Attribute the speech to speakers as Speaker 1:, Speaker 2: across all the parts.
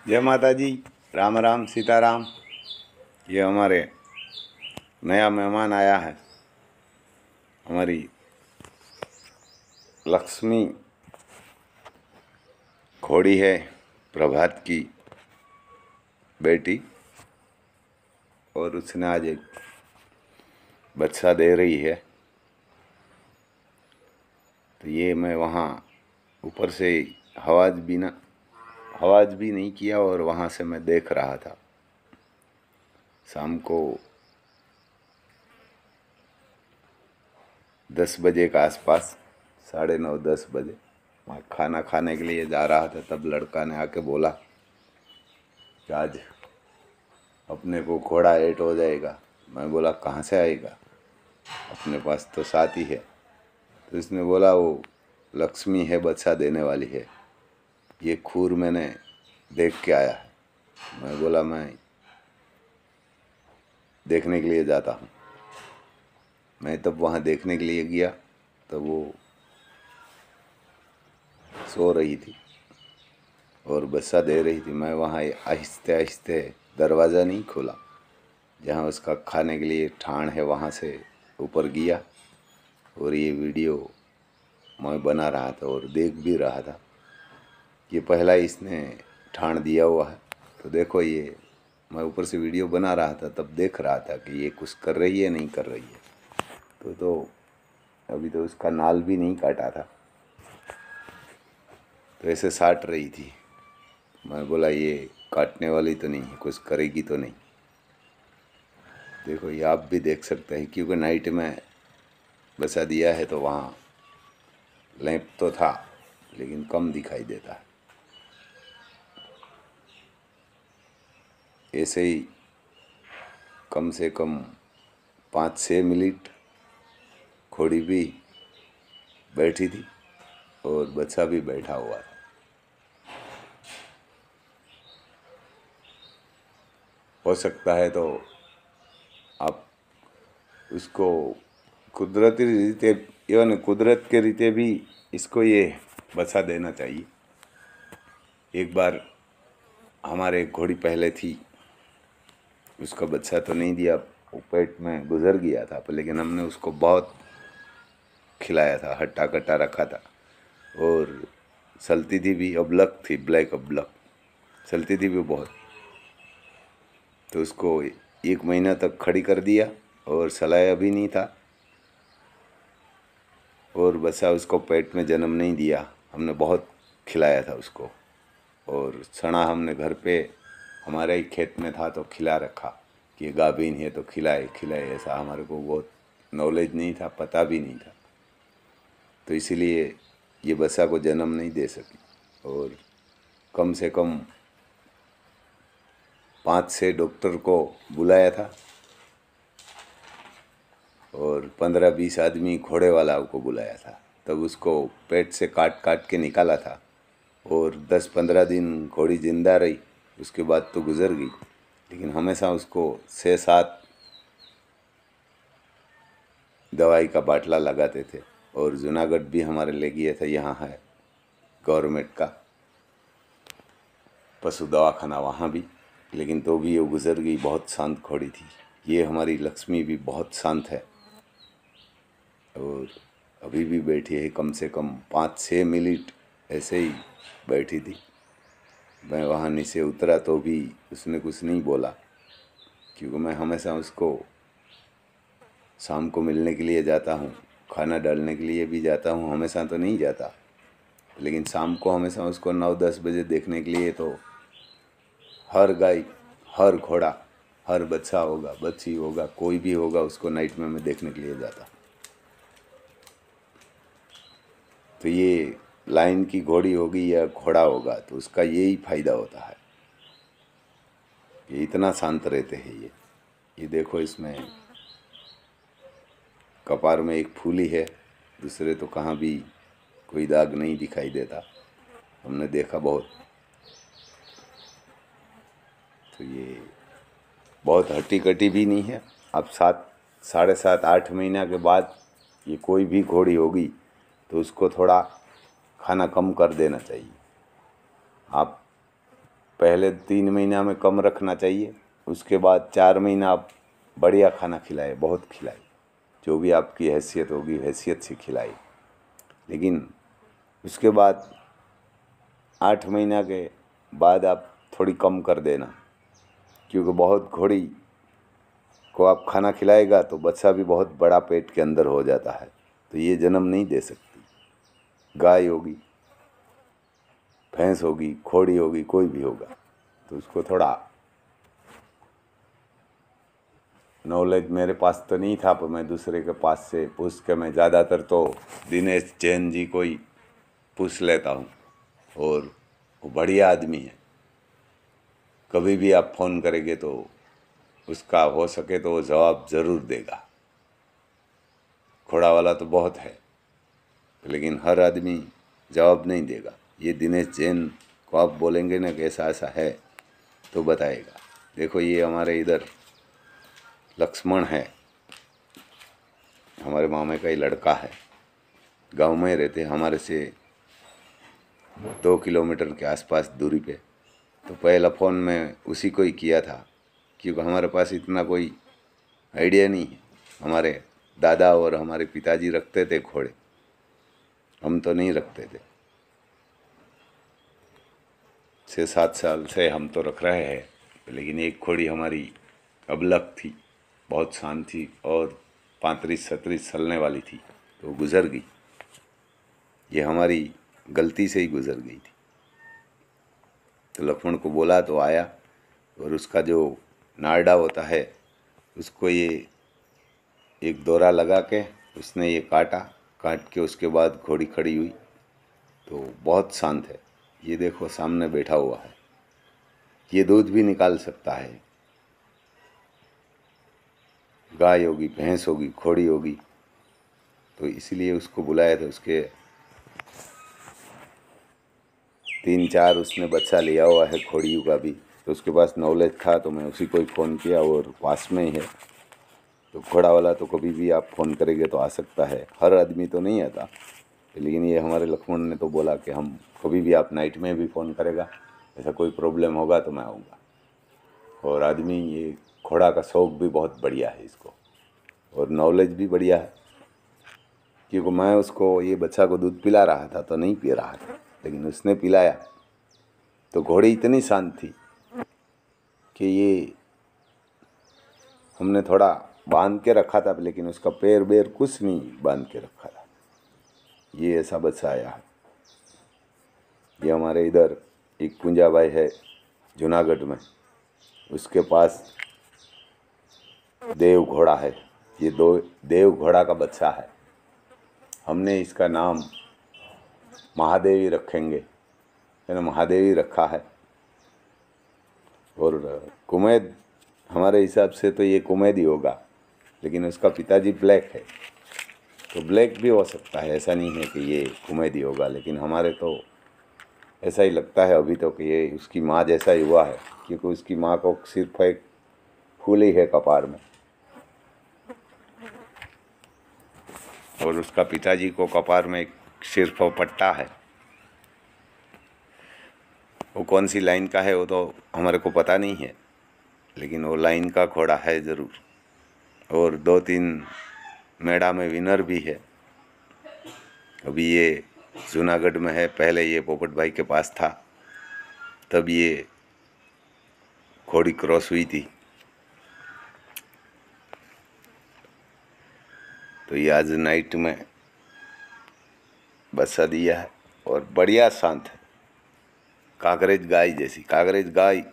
Speaker 1: जय माता जी। राम राम सीताराम। ये हमारे नया मेहमान आया है, हमारी लक्ष्मी घोड़ी है, प्रभात की बेटी, और उसने आज एक बच्चा दे रही है। तो ये मैं वहाँ ऊपर से आवाज़ भी नहीं किया और वहाँ से मैं देख रहा था। शाम को 10 बजे के आसपास, 9:30 10 बजे मैं खाना खाने के लिए जा रहा था, तब लड़का ने आके बोला कि आज अपने को घोड़ा ऐड हो जाएगा। मैं बोला कहाँ से आएगा, अपने पास तो साथी है। तो इसने बोला वो लक्ष्मी है, बच्चा देने वाली है, ये खूर मैंने देख के आया है। मैं बोला मैं देखने के लिए जाता हूँ। मैं तब वहाँ देखने के लिए गया, तो वो सो रही थी और बच्चा दे रही थी। मैं वहाँ आहिस्ते आहिस्ते दरवाज़ा नहीं खोला, जहाँ उसका खाने के लिए ठाण है वहाँ से ऊपर गया और ये वीडियो मैं बना रहा था और देख भी रहा था। ये पहला इसने ठाण दिया हुआ है। तो देखो, ये मैं ऊपर से वीडियो बना रहा था, तब देख रहा था कि ये कुछ कर रही है नहीं कर रही है। तो अभी तो उसका नाल भी नहीं काटा था, तो ऐसे साट रही थी। मैं बोला ये काटने वाली तो नहीं है, कुछ करेगी तो नहीं। देखो, ये आप भी देख सकते हैं, क्योंकि नाइट में बचा दिया है तो वहाँ लैंप तो था लेकिन कम दिखाई देता है। ऐसे ही कम से कम 5-6 मिनट घोड़ी भी बैठी थी और बच्चा भी बैठा हुआ था। हो सकता है तो आप उसको कुदरती रीते, इवन कुदरत के रीते भी इसको ये बच्चा देना चाहिए। एक बार हमारे एक घोड़ी पहले थी, उसका बच्चा तो नहीं दिया, वो पेट में गुजर गया था, पर लेकिन हमने उसको बहुत खिलाया था, हट्टा कट्टा रखा था और चलती थी भी, अबलक थी, ब्लैक अबलक चलती थी भी बहुत। तो उसको 1 महीना तक खड़ी कर दिया और सलाया भी नहीं था और बच्चा उसको पेट में जन्म नहीं दिया। हमने बहुत खिलाया था उसको और चना हमने घर पे हमारे ही खेत में था तो खिला रखा कि ये गाभिन है तो खिलाए खिलाए। ऐसा हमारे को बहुत नॉलेज नहीं था, पता भी नहीं था, तो इसीलिए ये बच्चा को जन्म नहीं दे सकी। और कम से कम 5-6 डॉक्टर को बुलाया था और 15-20 आदमी घोड़े वाला को बुलाया था, तब उसको पेट से काट काट के निकाला था और 10-15 दिन घोड़ी जिंदा रही। उसके बाद तो गुजर गई, लेकिन हमेशा उसको 6-7 दवाई का बाटला लगाते थे और जूनागढ़ भी हमारे ले गए थे। यहाँ है गवर्नमेंट का पशु दवाखाना, वहाँ भी, लेकिन तो भी वो गुजर गई। बहुत शांत घोड़ी थी। ये हमारी लक्ष्मी भी बहुत शांत है और अभी भी बैठी है। कम से कम 5-6 मिनट ऐसे ही बैठी थी। मैं वहाँ नीचे उतरा तो भी उसने कुछ नहीं बोला, क्योंकि मैं हमेशा उसको शाम को मिलने के लिए जाता हूँ, खाना डालने के लिए भी जाता हूँ। हमेशा तो नहीं जाता, लेकिन शाम को हमेशा उसको 9-10 बजे देखने के लिए, तो हर गाय, हर घोड़ा, हर बच्चा होगा, बच्ची होगा, कोई भी होगा, उसको नाइट में मैं देखने के लिए जाता। तो ये लाइन की घोड़ी होगी या घोड़ा होगा तो उसका यही फायदा होता है, ये इतना शांत रहते हैं। ये देखो, इसमें कपार में एक फूली है, दूसरे तो कहाँ भी कोई दाग नहीं दिखाई देता, हमने देखा बहुत। तो ये बहुत हट्टी कट्टी भी नहीं है। अब 7, 7.5, 8 महीना के बाद ये कोई भी घोड़ी होगी तो उसको थोड़ा खाना कम कर देना चाहिए। आप पहले 3 महीना में कम रखना चाहिए, उसके बाद 4 महीना आप बढ़िया खाना खिलाए, बहुत खिलाए, जो भी आपकी हैसियत होगी हैसियत से खिलाए। लेकिन उसके बाद 8 महीना के बाद आप थोड़ी कम कर देना, क्योंकि बहुत घोड़ी को आप खाना खिलाएगा तो बच्चा भी बहुत बड़ा पेट के अंदर हो जाता है, तो ये जन्म नहीं दे सकती। गाय होगी, भैंस होगी, घोड़ी होगी, कोई भी होगा, तो उसको थोड़ा नॉलेज मेरे पास तो नहीं था, पर मैं दूसरे के पास से पूछ के, मैं ज़्यादातर तो दिनेश जैन जी को ही पूछ लेता हूँ, और वो बढ़िया आदमी है। कभी भी आप फ़ोन करेंगे तो उसका हो सके तो वो जवाब ज़रूर देगा। घोड़ा वाला तो बहुत है, लेकिन हर आदमी जवाब नहीं देगा। ये दिनेश जैन को आप बोलेंगे ना कि ऐसा ऐसा है तो बताएगा। देखो ये हमारे इधर लक्ष्मण है, हमारे मामे का ही लड़का है, गांव में रहते, हमारे से 2 किलोमीटर के आसपास दूरी पे। तो पहला फ़ोन मैं उसी को ही किया था, क्योंकि हमारे पास इतना कोई आइडिया नहीं है। हमारे दादा और हमारे पिताजी रखते थे घोड़े, हम तो नहीं रखते थे। 6-7 साल से हम तो रख रहे हैं, लेकिन एक घोड़ी हमारी अबलख थी, बहुत शांत थी और 35-37 चलने वाली थी, तो गुज़र गई। ये हमारी गलती से ही गुज़र गई थी। तो लक्ष्मण को बोला तो आया, और उसका जो नारडा होता है उसको ये एक दौरा लगा के उसने ये काट के उसके बाद घोड़ी खड़ी हुई। तो बहुत शांत है। ये देखो सामने बैठा हुआ है, ये दूध भी निकाल सकता है। गाय होगी, भैंस होगी, घोड़ी होगी, तो इसीलिए उसको बुलाया था। उसके 3-4 उसने बच्चा लिया हुआ है घोड़ियों का भी, तो उसके पास नॉलेज था, तो मैं उसी को ही फ़ोन किया, और पास में ही है। तो घोड़ा वाला तो कभी भी आप फ़ोन करेंगे तो आ सकता है, हर आदमी तो नहीं आता, लेकिन ये हमारे लक्ष्मण ने तो बोला कि हम कभी भी, आप नाइट में भी फ़ोन करेगा, ऐसा कोई प्रॉब्लम होगा तो मैं आऊँगा। और आदमी ये घोड़ा का शौक़ भी बहुत बढ़िया है इसको, और नॉलेज भी बढ़िया है। क्योंकि मैं उसको ये बच्चा को दूध पिला रहा था तो नहीं पी रहा था, लेकिन उसने पिलाया तो घोड़ी इतनी शांत थी कि ये हमने थोड़ा बांध के रखा था, लेकिन उसका पैर बैर कुछ नहीं बांध के रखा था। ये ऐसा बच्चा आया है। ये हमारे इधर एक कुंजा भाई है जूनागढ़ में, उसके पास देव घोड़ा है। ये देव घोड़ा का बच्चा है। हमने इसका नाम महादेवी रखेंगे, मैंने महादेवी रखा है। और कुमैद हमारे हिसाब से तो ये कुमैद ही होगा, लेकिन उसका पिताजी ब्लैक है, तो ब्लैक भी हो सकता है, ऐसा नहीं है कि ये कुमैद ही होगा। लेकिन हमारे तो ऐसा ही लगता है अभी तो कि ये उसकी माँ जैसा ही हुआ है, क्योंकि उसकी माँ को सिर्फ एक फूल ही है कपार में, और उसका पिताजी को कपार में एक सिर्फ पट्टा है। वो कौन सी लाइन का है वो तो हमारे को पता नहीं है, लेकिन वो लाइन का घोड़ा है ज़रूर। और 2-3 मेड़ा में विनर भी है। अभी ये जूनागढ़ में है, पहले ये पोपट भाई के पास था, तब ये घोड़ी क्रॉस हुई थी। तो ये आज नाइट में बच्चा दिया है, और बढ़िया शांत है, कागरेज गाय जैसी। कागरेज गाय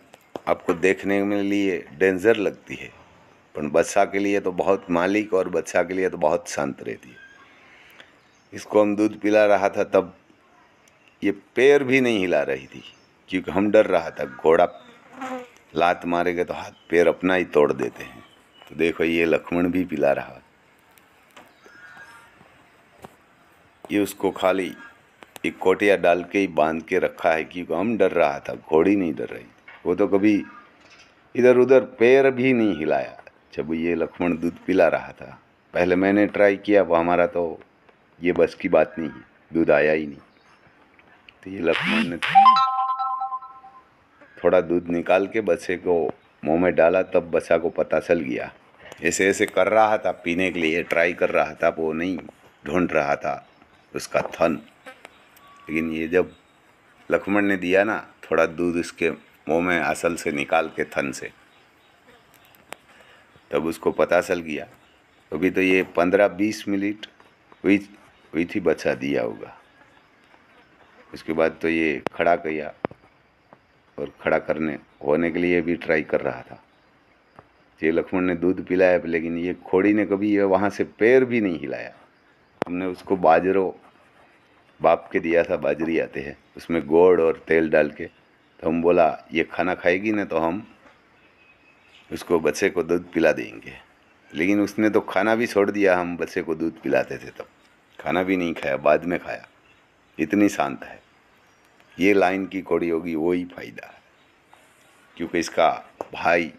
Speaker 1: आपको देखने में लिए डेंजर लगती है, पर बच्चा के लिए तो बहुत, मालिक और बच्चा के लिए तो बहुत शांत रहती है। इसको हम दूध पिला रहा था तब ये पैर भी नहीं हिला रही थी, क्योंकि हम डर रहा था घोड़ा लात मारेगा तो हाथ पैर अपना ही तोड़ देते हैं। तो देखो ये लक्ष्मण भी पिला रहा है। ये उसको खाली एक कोटिया डाल के ही बांध के रखा है, क्योंकि हम डर रहा था, घोड़ी नहीं डर रही। वो तो कभी इधर उधर पैर भी नहीं हिलाया जब ये लक्ष्मण दूध पिला रहा था। पहले मैंने ट्राई किया, वो हमारा तो ये बस की बात नहीं है, दूध आया ही नहीं। तो ये लक्ष्मण ने थोड़ा दूध निकाल के बच्चे को मुंह में डाला, तब बच्चा को पता चल गया। ऐसे ऐसे कर रहा था, पीने के लिए ट्राई कर रहा था, वो नहीं ढूंढ रहा था उसका थन। लेकिन ये जब लक्ष्मण ने दिया ना थोड़ा दूध उसके मुंह में असल से निकाल के थन से, तब उसको पता चल गया। अभी तो ये 15-20 मिनट हुई थी बच्चा दिया होगा। उसके बाद तो ये खड़ा किया और खड़ा करने होने के लिए भी ट्राई कर रहा था। ये लक्ष्मण ने दूध पिलाया, लेकिन ये खोड़ी ने कभी ये वहाँ से पैर भी नहीं हिलाया। हमने उसको बाजरो बाप के दिया था, बाजरी आते हैं उसमें गोड़ और तेल डाल के, तो हम बोला ये खाना खाएगी ना तो हम उसको बच्चे को दूध पिला देंगे। लेकिन उसने तो खाना भी छोड़ दिया। हम बच्चे को दूध पिलाते थे तब खाना भी नहीं खाया, बाद में खाया। इतनी शांत है। ये लाइन की कौड़ी होगी, वही फायदा है। क्योंकि इसका भाई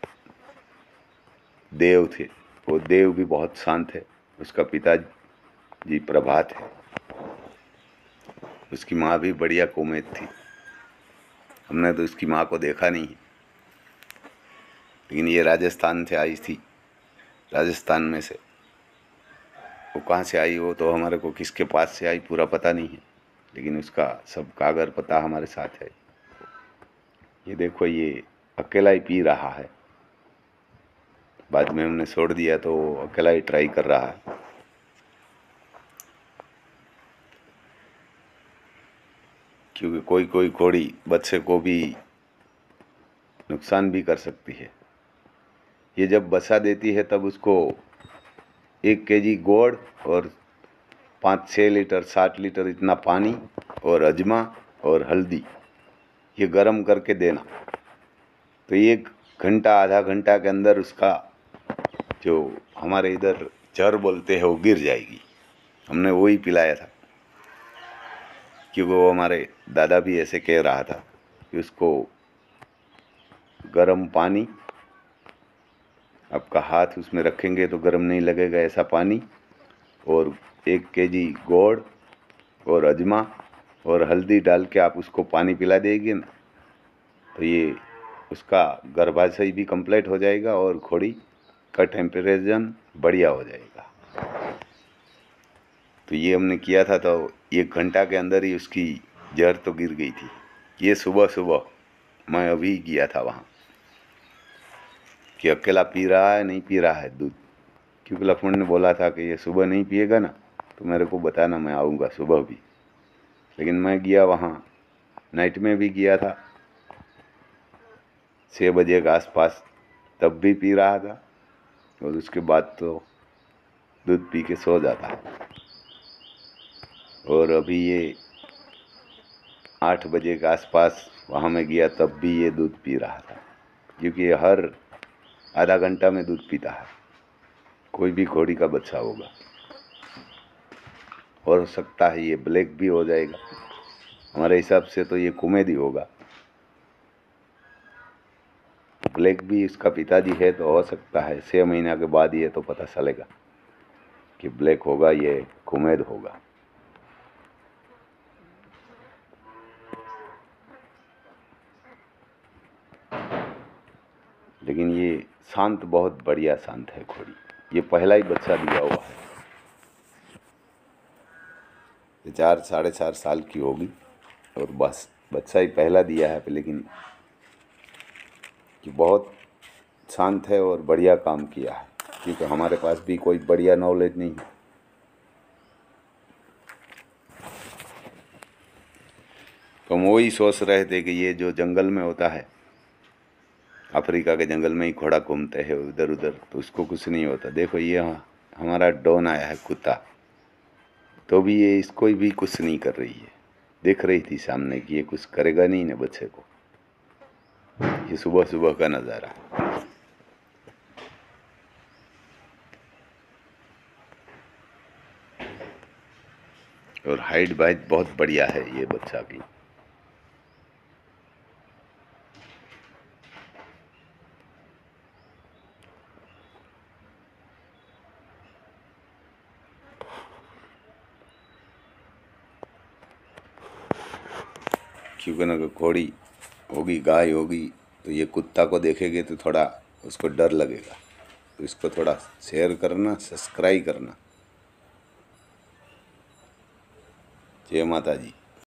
Speaker 1: देव थे, वो देव भी बहुत शांत है। उसका पिताजी प्रभात है। उसकी माँ भी बढ़िया कोमेत थी। हमने तो उसकी माँ को देखा नहीं, लेकिन ये राजस्थान से आई थी। राजस्थान में से वो कहाँ से आई हो तो हमारे को किसके पास से आई पूरा पता नहीं है, लेकिन उसका सब कागज पता हमारे साथ है। ये देखो, ये अकेला ही पी रहा है। बाद में हमने छोड़ दिया तो अकेला ही ट्राई कर रहा है। क्योंकि कोई कोई घोड़ी बच्चे को भी नुकसान भी कर सकती है। ये जब बच्चा देती है तब उसको 1 केजी गोड़ और 5-6 लीटर 60 लीटर इतना पानी और अजमा और हल्दी ये गरम करके देना। तो 1 घंटा आधा घंटा के अंदर उसका जो हमारे इधर जर बोलते हैं वो गिर जाएगी। हमने वही पिलाया था, क्योंकि वो हमारे दादा भी ऐसे कह रहा था कि उसको गरम पानी, आपका हाथ उसमें रखेंगे तो गरम नहीं लगेगा ऐसा पानी, और 1 केजी गोड़ और अजमा और हल्दी डाल के आप उसको पानी पिला देंगे ना, तो ये उसका गर्भाशय भी कंप्लीट हो जाएगा और घोड़ी का टेम्परेचर बढ़िया हो जाएगा। तो ये हमने किया था, तो 1 घंटा के अंदर ही उसकी जड़ तो गिर गई थी। ये सुबह सुबह मैं अभी गया था वहाँ कि अकेला पी रहा है नहीं पी रहा है दूध। क्योंकि लक्ष्मण ने बोला था कि ये सुबह नहीं पिएगा ना तो मेरे को बताना, मैं आऊँगा सुबह भी। लेकिन मैं गया वहाँ, नाइट में भी गया था 6 बजे के आसपास, तब भी पी रहा था। और उसके बाद तो दूध पी के सो जाता है। और अभी ये 8 बजे के आसपास वहाँ मैं गया तब भी ये दूध पी रहा था। क्योंकि ये हर आधा घंटा में दूध पीता है। कोई भी घोड़ी का बच्चा होगा, हो सकता है ये ब्लैक भी हो जाएगा। हमारे हिसाब से तो ये कुमेद ही होगा। ब्लैक भी इसका पिताजी है तो हो सकता है 6 महीना के बाद ये तो पता चलेगा कि ब्लैक होगा ये कुमेद होगा। लेकिन ये शांत, बहुत बढ़िया शांत है घोड़ी। ये पहला ही बच्चा दिया हुआ है। ये 4-4.5 साल की होगी और बस बच्चा ही पहला दिया है। लेकिन कि बहुत शांत है और बढ़िया काम किया है। क्योंकि हमारे पास भी कोई बढ़िया नॉलेज नहीं है। तो हम वही सोच रहे थे कि ये जो जंगल में होता है, अफ्रीका के जंगल में ही घोड़ा घूमते हैं उधर उधर, तो उसको कुछ नहीं होता। देखो ये हमारा डॉन आया है कुत्ता, तो भी ये इसको भी कुछ नहीं कर रही है। देख रही थी सामने कि ये कुछ करेगा नहीं ना बच्चे को। ये सुबह सुबह का नज़ारा। और हाइट वाइट बहुत बढ़िया है ये बच्चा की। क्योंकि ना घोड़ी होगी, गाय होगी, तो ये कुत्ता को देखेंगे तो थोड़ा उसको डर लगेगा। तो इसको थोड़ा शेयर करना, सब्सक्राइब करना। जय माता जी।